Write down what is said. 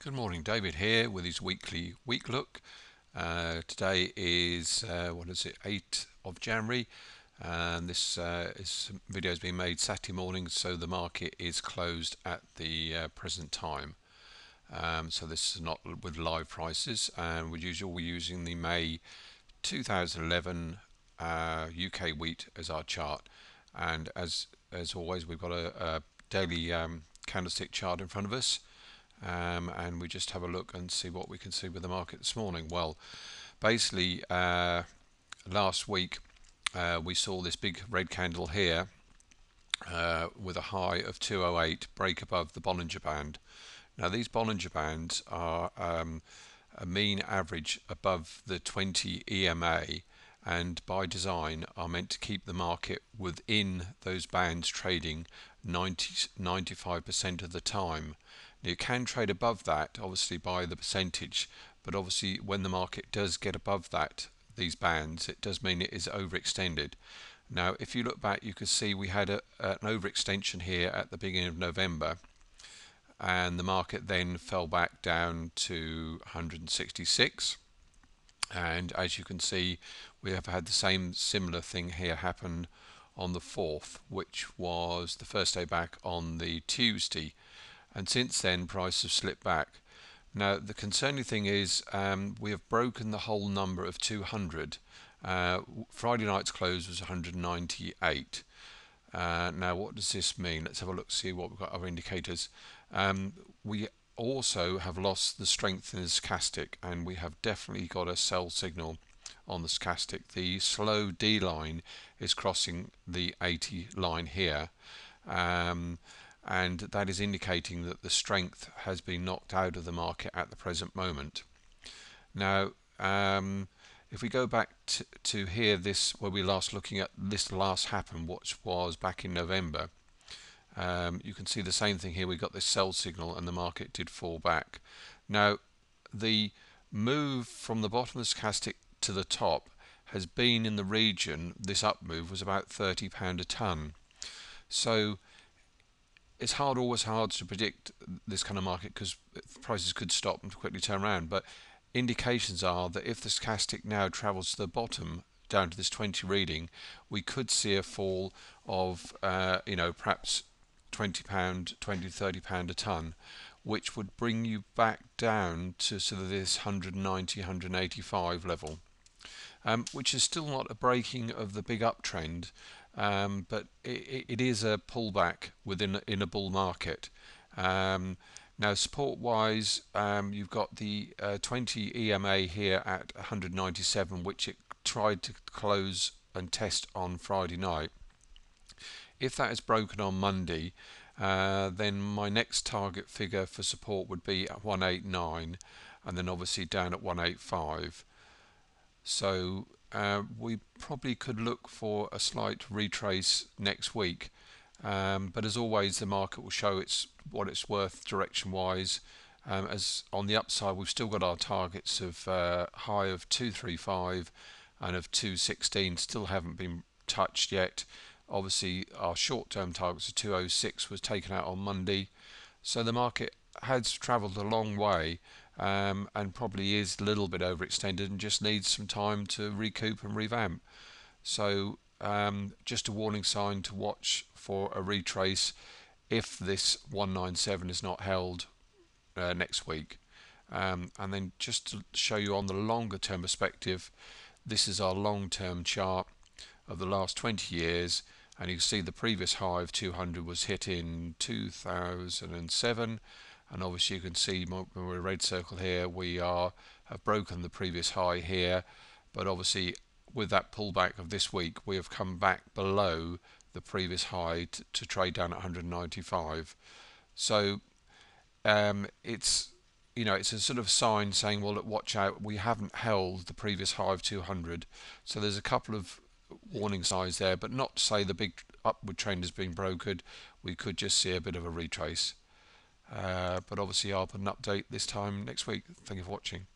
Good morning, David here with his weekly week look. Today is what is it, 8th of January, and this video is being made Saturday morning, so the market is closed at the present time. So this is not with live prices, and we're using the May 2011 UK wheat as our chart, and as always we've got a daily candlestick chart in front of us. And we just have a look and see what we can see with the market this morning. Well, basically last week we saw this big red candle here with a high of 208 break above the Bollinger Band. Now these Bollinger Bands are a mean average above the 20 EMA, and by design are meant to keep the market within those bands trading 95% of the time. Now you can trade above that obviously by the percentage, but obviously when the market does get above these bands, it does mean it is overextended. Now if you look back, you can see we had an overextension here at the beginning of November, and the market then fell back down to 166. And as you can see, we have had the same similar thing here happen on the 4th, which was the first day back on the Tuesday, and since then prices have slipped back. Now the concerning thing is we have broken the whole number of 200. Friday night's close was 198. Now what does this mean? Let's have a look, see what we've got, other indicators. We also have lost the strength in the stochastic, and we have definitely got a sell signal on the stochastic. The slow D line is crossing the 80 line here, and that is indicating that the strength has been knocked out of the market at the present moment. Now if we go back to here, this where we last looking at this last happened, which was back in November, you can see the same thing here. We got this sell signal and the market did fall back. Now the move from the bottom of the stochastic to the top has been in the region, this up move was about £30 a ton. So it's always hard to predict this kind of market, because prices could stop and quickly turn around, but indications are that if the stochastic now travels to the bottom down to this 20 reading, we could see a fall of perhaps £20, £30 a ton, which would bring you back down to sort of this 190, 185 level, which is still not a breaking of the big uptrend, but it is a pullback in a bull market. Now support wise, you've got the 20 EMA here at 197, which it tried to close and test on Friday night. If that is broken on Monday, then my next target figure for support would be at 189, and then obviously down at 185. So we probably could look for a slight retrace next week, but as always the market will show what it's worth direction wise. As on the upside, we've still got our targets of high of 235 and of 216 still haven't been touched yet. Obviously our short-term targets of 206 was taken out on Monday, so the market has travelled a long way, and probably is a little bit overextended and just needs some time to recoup and revamp. So just a warning sign to watch for a retrace if this 197 is not held next week. And then just to show you on the longer term perspective, this is our long term chart of the last 20 years, and you can see the previous high of 200 was hit in 2007, and obviously you can see my red circle here, we have broken the previous high here, but obviously with that pullback of this week we have come back below the previous high to trade down at 195. So it's a sort of sign saying, well, look, watch out, we haven't held the previous high of 200. So there's a couple of warning signs there, but not to say the big upward trend has been brokered. We could just see a bit of a retrace, but obviously I'll put an update this time next week. Thank you for watching.